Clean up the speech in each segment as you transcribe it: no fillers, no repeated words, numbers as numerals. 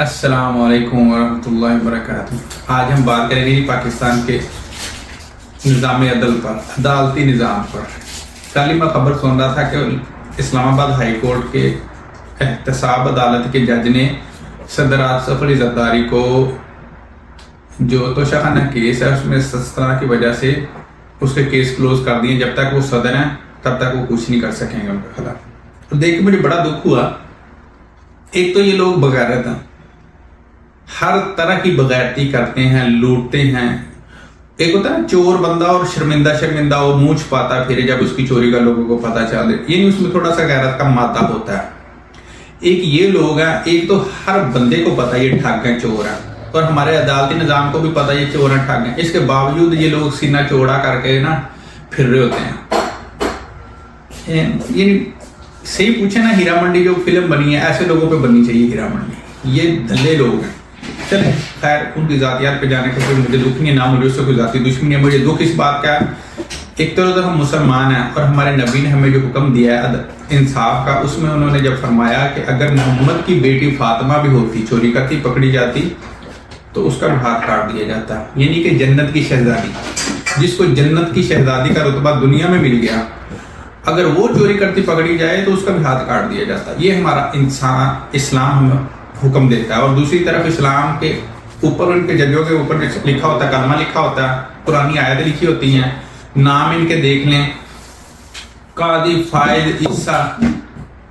السلام علیکم ورحمۃ اللہ وبرکاتہ۔ آج ہم بات کریں گے پاکستان کے نظام عدل پر، عدالتی نظام پر۔ کل میں خبر سن رہا تھا کہ اسلام آباد ہائی کورٹ کے احتساب عدالت کے جج نے صدر آصف علی زرداری کو جو توشہ خانہ کیس ہے اس میں سسترا کی وجہ سے اس کے کیس کلوز کر دیے۔ جب تک وہ صدر ہیں تب تک وہ کچھ نہیں کر سکیں گے ان کے خلاف۔ تو دیکھ کے مجھے بڑا دکھ ہوا۔ ایک تو یہ لوگ بغیرت ہیں، ہر طرح کی بغیرتی کرتے ہیں، لوٹتے ہیں۔ ایک ہوتا ہے نا چور بندہ اور شرمندہ اور منہ چھپاتا پھر جب اس کی چوری کا لوگوں کو پتہ چل، یعنی اس میں تھوڑا سا غیرت کا مادہ ہوتا ہے۔ ایک یہ لوگ ہیں، ایک تو ہر بندے کو پتہ یہ ٹھگ ہیں، چور ہیں، اور ہمارے عدالتی نظام کو بھی پتہ یہ چور ہیں، ٹھگ ہیں۔ اس کے باوجود یہ لوگ سینہ چوڑا کر کے نا پھر رہے ہوتے ہیں۔ یہ صحیح پوچھے نا، ہیرا منڈی جو فلم بنی ہے ایسے لوگوں پہ بننی چاہیے ہیرا منڈی۔ یہ دھلے لوگ ہیں۔ چلیں خیر، ان کی ذاتیات پہ جانے کا کوئی مجھے دکھ نہیں ہے، نہ مجھے اس سے کوئی ذاتی دشمنی ہے۔ مجھے دکھ اس بات کا، ایک طرح سے ہم مسلمان ہیں اور ہمارے نبی نے ہمیں جو حکم دیا ہے انصاف کا، اس میں انہوں نے جب فرمایا کہ اگر محمد کی بیٹی فاطمہ بھی ہوتی، چوری کرتی، پکڑی جاتی تو اس کا بھی ہاتھ کاٹ دیا جاتا۔ یعنی کہ جنت کی شہزادی، جس کو جنت کی شہزادی کا رتبہ دنیا میں مل گیا، اگر وہ چوری کرتی پکڑی جائے تو اس کا بھی ہاتھ کاٹ دیا جاتا۔ یہ ہمارا اسلام ہمیں حکم دیتا ہے۔ اور دوسری طرف اسلام کے اوپر، ان کے ججوں کے اوپر لکھا ہوتا ہے، کلمہ لکھا ہوتا ہے، پرانی آیتیں لکھی ہوتی ہیں، نام ان کے دیکھ لیں، قاضی، فائز، عیسیٰ،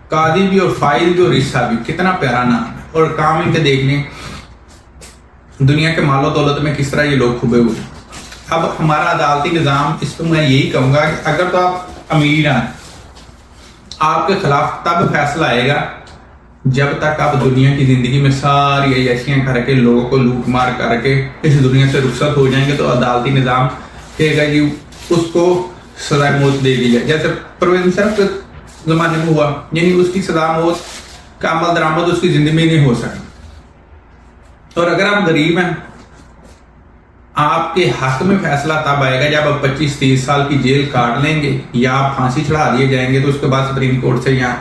قاضی بھی اور فائز بھی اور عیسیٰ بھی، کتنا پیارا نام ہے۔ اور کام ان کے دیکھ لیں، دنیا کے مال و دولت میں کس طرح یہ لوگ کھبے ہوئے۔ اب ہمارا عدالتی نظام، اس کو میں یہی کہوں گا کہ اگر تو آپ امیر ہیں، آپ کے خلاف تب فیصلہ آئے گا جب تک آپ دنیا کی زندگی میں ساری عیاشیاں کر کے، لوگوں کو لوٹ مار کر کے اس دنیا سے رخصت ہو جائیں گے تو عدالتی نظام کہے گا جی اس کو سزا موت دے دی جائے، جیسے پروین صاحب کے زمانے میں ہوا۔ یعنی اس کی سزا موت کا عمل درآمد اس کی زندگی میں نہیں ہو سکا۔ اور اگر آپ غریب ہیں، آپ کے حق میں فیصلہ تب آئے گا جب آپ 25-30 سال کی جیل کاٹ لیں گے یا آپ پھانسی چڑھا دیے جائیں گے، تو اس کے بعد سپریم کورٹ سے یا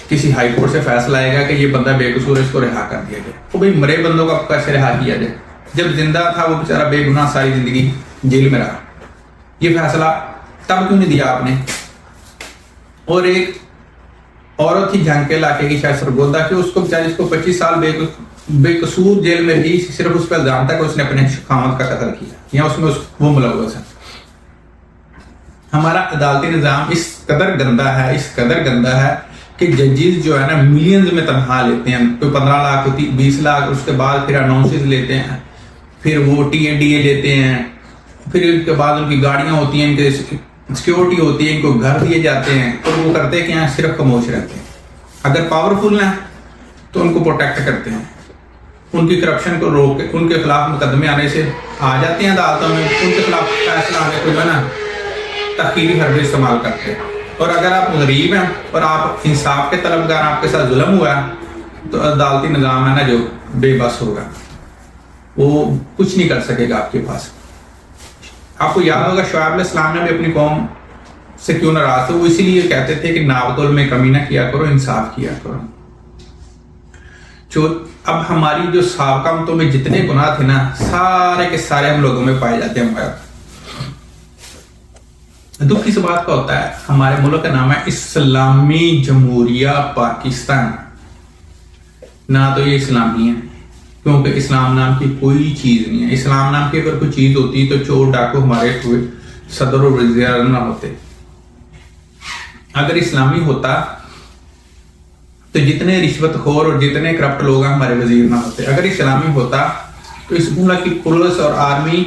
کسی ہائی کورٹ سے فیصلہ آئے گا کہ یہ بندہ بے قصور ہے، اس کو رہا کر دیا جائے۔ تو بھائی مرے بندوں کو کیسے رہا کیا جائے؟ جب زندہ تھا وہ بیچارہ بے گناہ ساری زندگی جیل میں رہا، یہ فیصلہ تب کیوں نہیں دیا آپ نے؟ اور ایک عورت تھی جھنگ کے علاقے کی، شاید سرگودا کی، اس کو بیچارے اس کو 25 سال بے قصور جیل میں رہی، صرف اس پہ الزام تھا کہ اس نے اپنے خامد کا قتل کیا یا اس میں وہ ملوث ہے۔ ہمارا عدالتی نظام اس قدر گندا ہے کہ ججز جو ہے نا ملینز میں تنخواہ لیتے ہیں، کوئی 15 لاکھ ہوتی، 20 لاکھ، اس کے بعد پھر اناؤنسز لیتے ہیں، پھر وہ TADA لیتے ہیں، پھر اس کے بعد ان کی گاڑیاں ہوتی ہیں، ان کے سیکیورٹی ہوتی ہے، ان کو گھر دیے جاتے ہیں، اور وہ کرتے کہ ہیں صرف خاموش رہتے ہیں۔ اگر پاورفل ہیں تو ان کو پروٹیکٹ کرتے ہیں، ان کی کرپشن کو روک کے ان کے خلاف مقدمے آنے سے آ جاتے ہیں عدالتوں میں، ان کے خلاف فیصلہ آنے کو جو ہے نا تحقیری حربے استعمال کرتے ہیں۔ اور اگر آپ غریب ہیں اور آپ انصاف کے طلبگار، آپ کے ساتھ ظلم ہوا ہے تو عدالتی نظام ہے نا جو بے بس ہوگا، وہ کچھ نہیں کر سکے گا آپ کے پاس۔ آپ کو یاد ہوگا شعیب علیہ السلام نے بھی اپنی قوم سے کیوں ناراض تھے؟ وہ اسی لیے کہتے تھے کہ ناوتول میں کمی نہ کیا کرو، انصاف کیا کرو۔ اب ہماری جو سابقہ امتوں میں جتنے گناہ تھے نا، سارے کے سارے ہم لوگوں میں پائے جاتے ہیں۔ ہمارا دکھ اس بات کا ہوتا ہے، ہمارے ملک کا نام ہے اسلامی جمہوریہ پاکستان، نہ تو یہ اسلامی ہے، کیونکہ اسلام نام کی کوئی چیز نہیں ہے۔ اسلام نام کی اگر کوئی چیز ہوتی تو چور ڈاکو ہمارے ہوئے صدر و وزیر اعظم نہ ہوتے۔ اگر اسلامی ہوتا تو جتنے رشوت خور اور جتنے کرپٹ لوگ ہیں ہمارے وزیر نہ ہوتے۔ اگر اسلامی ہوتا تو اس ملک کی پولیس اور آرمی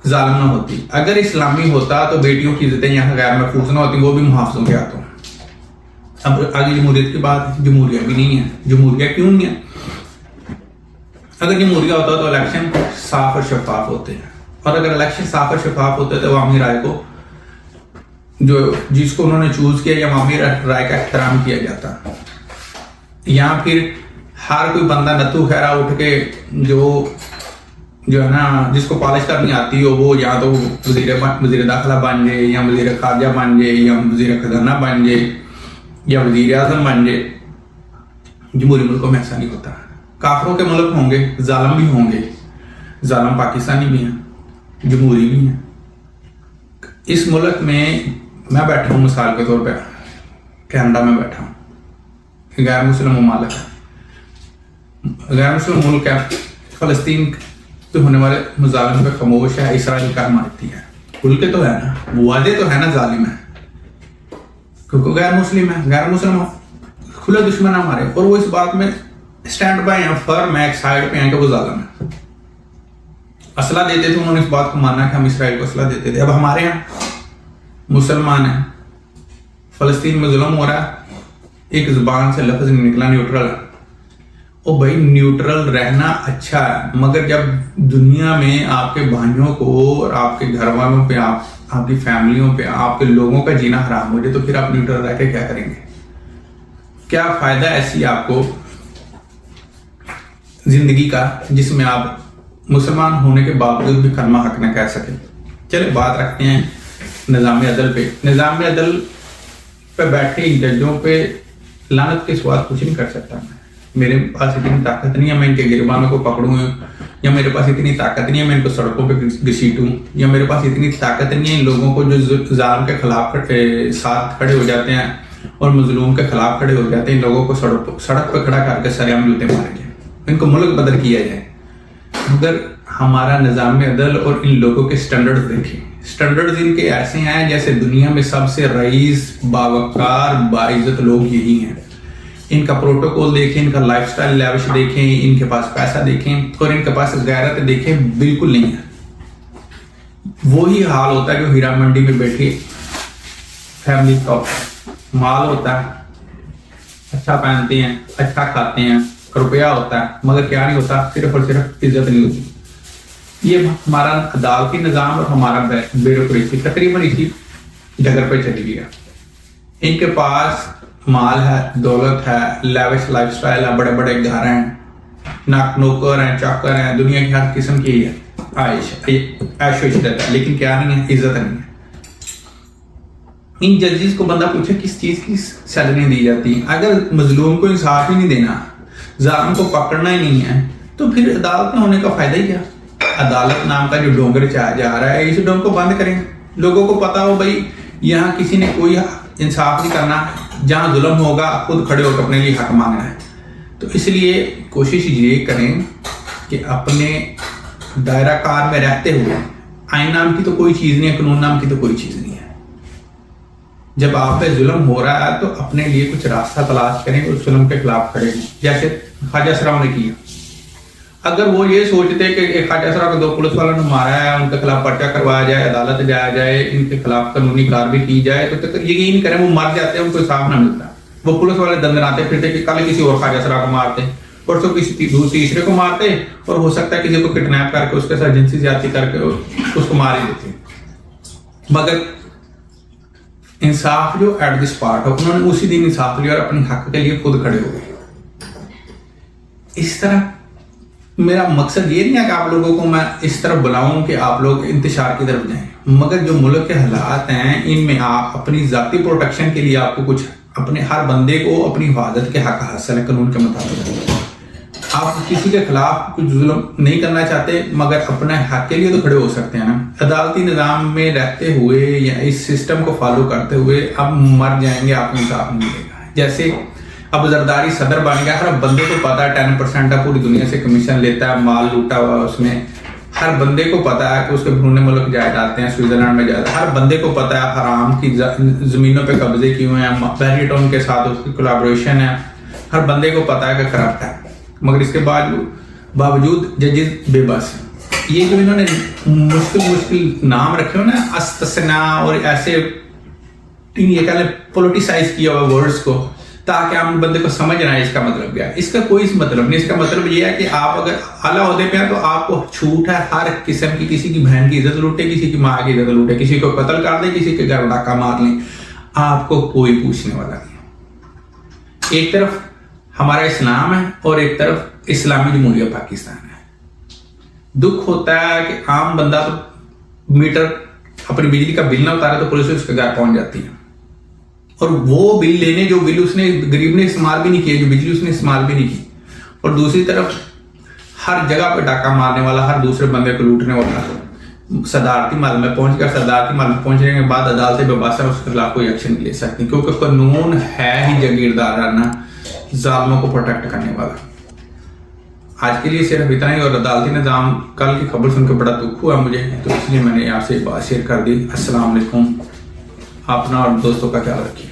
ظالم نہ ہوتی۔ اگر اسلامی ہوتا تو بیٹیوں کی عزتیں یہاں غیر محفوظ نہ ہوتی، وہ بھی محافظوں کے ہاتھوں۔ اب آگے جمہوریت کی بات، جمہوریہ بھی نہیں ہے۔ جمہوریہ کیوں نہیں ہے؟ اگر جمہوریہ ہوتا تو الیکشن صاف اور شفاف ہوتے ہیں، اور اگر الیکشن صاف اور شفاف ہوتے تو عوامی رائے کو، جو جس کو انہوں نے چوز کیا، یا عوامی رائے کا احترام کیا جاتا۔ یا پھر ہر کوئی بندہ نتو خیرہ اٹھ کے جو ہے نا جس کو پالش کرنی آتی ہو، وہ یا تو وزیر داخلہ بن جائے، یا وزیر خارجہ بن جائے، یا وزیر خزانہ بن جائے، یا وزیر اعظم بن جائے۔ جمہوری ملکوں میں ایسا نہیں ہوتا۔ काफरों के मुल्क होंगे, जालिम भी होंगे, जालिम पाकिस्तानी भी हैं, जमहूरी भी हैं। इस मुल्क में मैं बैठा हूँ, मिसाल के तौर पर कनाडा में बैठा हूँ, गैर मुस्लिम ममालिक है, गैर मुस्लिम मुल्क है, फलस्तीन पे होने वाले मुजालिम पे खामोश है, इसराइल का मारती है, खुल के तो है ना, वादे तो है ना जालिम है, क्योंकि गैर मुस्लिम है, गैर मुस्लिम खुले दुश्मन है हमारे, और वो इस बात में स्टैंड बाय हैं, फर्म है, एक साइड पे हैं कि वो जालिम है। असला देते थे, उन्होंने इस बात को माना कि हम इसराइल को असला देते थे। अब हमारे यहाँ मुसलमान हैं, फलस्तीन में जुल्म हो रहा है, एक जुबान से लफ्ज नहीं निकला न्यूट्रल है। ओ भाई, न्यूट्रल रहना अच्छा है, मगर जब दुनिया में आपके भाइयों को और आपके घर वालों पे, आपकी फैमिलियों पे, आपके लोगों का जीना हराम हो जाए, तो फिर आप न्यूट्रल रह के क्या करेंगे? क्या फायदा ऐसी आपको जिंदगी का जिसमें आप मुसलमान होने के बावजूद भी कलमा हक न कह सके। चले बात रखते हैं निज़ाम अदल पे। निज़ाम अदल पे बैठे जजों पे लानत के स्वाद कुछ नहीं कर सकता मैं। मेरे पास इतनी ताकत नहीं है मैं इनके गिरबानों को पकड़ूं, या मेरे पास इतनी ताकत नहीं है मैं इनको सड़कों पे घसीटूं, या मेरे पास इतनी ताकत नहीं है इन लोगों को जो जालिम के खिलाफ साथ खड़े हो जाते हैं और मजलूम के खिलाफ खड़े हो जाते हैं, इन लोगों को सड़क पर खड़ा करके सरेआम जूते मारे जाए, इनको मुल्क बदल किया जाए। मगर हमारा निज़ाम अदल और इन लोगों के स्टैंडर्ड्स देखें, स्टैंडर्ड्स इनके ऐसे हैं जैसे दुनिया में सबसे रईस, बावकार, बाइज्जत लोग यही हैं। इनका प्रोटोकॉल देखें, इनका लाइफस्टाइल लाविश देखें, इनके पास पैसा देखें और इनके पास गैरत देखें, बिल्कुल नहीं है। वही हाल होता है जो हीरा मंडी में बैठी फैमिली का माल होता है, अच्छा पहनते हैं, अच्छा खाते हैं, रुपया होता है, मगर क्या नहीं होता, सिर्फ और सिर्फ इज्जत नहीं होती। ये हमारा अदालती निज़ाम और हमारा ब्यूरोक्रेसी तकरीबन इसी जगह पे चली गया। इनके पास माल है, दौलत है, लैविश लाइफस्टाइल है, बड़े बड़े घर हैं, नौकर हैं, चाकर हैं, दुनिया की हर किस्म की है ऐशो इज्जत है, लेकिन क्या नहीं है, इज्जत नहीं है। इन जजेस को बंदा पूछे किस चीज की सैलरी दी जाती है? अगर मजलूम को इंसाफ ही नहीं देना, जालिम को पकड़ना ही नहीं है, तो फिर अदालत में होने का फायदा ही क्या? अदालत नाम का जो डोंगर चाहा जा रहा है, इस डोंगर को बंद करें। लोगों को पता हो भाई यहाँ किसी ने कोई इंसाफ नहीं करना, जहां जुल्म होगा खुद खड़े होकर अपने लिए हक मांगना है। तो इसलिए कोशिश ये करें कि अपने दायरा कार में रहते हुए, आइन नाम की तो कोई चीज नहीं है, कानून नाम की तो कोई चीज नहीं है, जब आप पे जुल्म हो रहा है तो अपने लिए कुछ रास्ता तलाश करें और जुल्म के खिलाफ खड़े हों, जैसे ख्वाजा सराव ने किया। अगर वो ये सोचते कि ख्वाजा सराव को 2 पुलिस वालों ने मारा है, उनके खिलाफ पर्चा करवाया जाए, अदालत जाया जाए, इनके खिलाफ कानूनी कार्रवाई की जाए, तो ये नहीं करें, वो मर जाते हैं, उनको इंसाफ ना मिलता। वो पुलिस वाले दंदनाते फिरते कि कल किसी और ख्वाजा सराव को मारते, परसों किसी तीसरे को मारते, और हो सकता है किसी को किडनैप करके उसके साथ जिनसी ज्यादती करके उसको मार ही देते। मगर इंसाफ जो एट द स्पॉट हो, उन्होंने उसी दिन इंसाफ लिया और अपने हक के लिए खुद खड़े हो गए। इस तरह मेरा मकसद ये नहीं है कि आप लोगों को मैं इस तरफ बुलाऊं कि आप लोग इंतशार की तरफ जाएं, मगर जो मुल्क के हालात हैं इनमें आप अपनी जाती प्रोटेक्शन के लिए आपको कुछ अपने हर बंदे को अपनी हिफाजत के हक हासिल है कानून के मुताबिक। आप किसी के खिलाफ कुछ जुल्म नहीं करना चाहते, मगर अपने हक के लिए तो खड़े हो सकते हैं ना। अदालती निज़ाम में रहते हुए या इस सिस्टम को फॉलो करते हुए आप मर जाएंगे, आपको इंसाफ नहीं मिलेगा। जैसे अब जरदारी सदर बन गया, हर बंदे को पता है 10% है, पूरी दुनिया से कमीशन लेता है, माल लूटा हुआ उसने, हर बंदे को पता है कि उसके भूने मुल्क जाए जाते हैं, स्विट्जरलैंड में जाते हैं, हर बंदे को पता है हराम की जमीनों पे कब्जे क्यों हैं, बैरिटोन के साथ उसकी कोलैबोरेशन है, हर बंदे को पता है कि करप्ट है, मगर इसके बावजूद जजेस बेबस हैं। ये जो इन्होंने मुश्किल नाम रखे हो ना, अस्तना और ऐसे ये कह लें पोलिटिसाइज किया हुआ वर्ड्स को, ताकि आम बंदे को समझ ना आए इसका मतलब क्या है। इसका कोई मतलब नहीं। इसका मतलब ये है कि आप अगर आला ओहदे पे हैं तो आपको छूट है हर किस्म की, किसी की बहन की इज्जत लूटे, किसी की माँ की इज्जत लूटे, किसी को कत्ल कर दे, किसी के घर डाका मार लें, आपको कोई पूछने वाला नहीं। एक तरफ हमारा इस्लाम है और एक तरफ इस्लामी जमहूरिया पाकिस्तान है। दुख होता है कि आम बंदा तो मीटर अपनी बिजली का बिल ना उतारे तो पुलिस उसके घर पहुंच जाती है, और वो बिल लेने जो बिल उसने गरीब ने इस्तेमाल भी नहीं किया, जो बिजली उसने इस्तेमाल भी नहीं की, और दूसरी तरफ हर जगह पे डाका मारने वाला, हर दूसरे बंदे को लूटने वाला सदारती माल में पहुंच गया। सदारती माल में पहुंचने के बाद अदालतें बेबस है, उसके खिलाफ कोई एक्शन नहीं ले सकती, क्योंकि कानून है ही जागीरदाराना जालिमों को प्रोटेक्ट करने वाला। आज के लिए सिर्फ इतना ही। और अदालती निज़ाम, कल की खबर सुनकर बड़ा दुख हुआ मुझे, तो इसलिए मैंने आपसे बात शेयर कर दी। अस्सलाम वालेकुम। अपना और दोस्तों का ख्याल रखिए।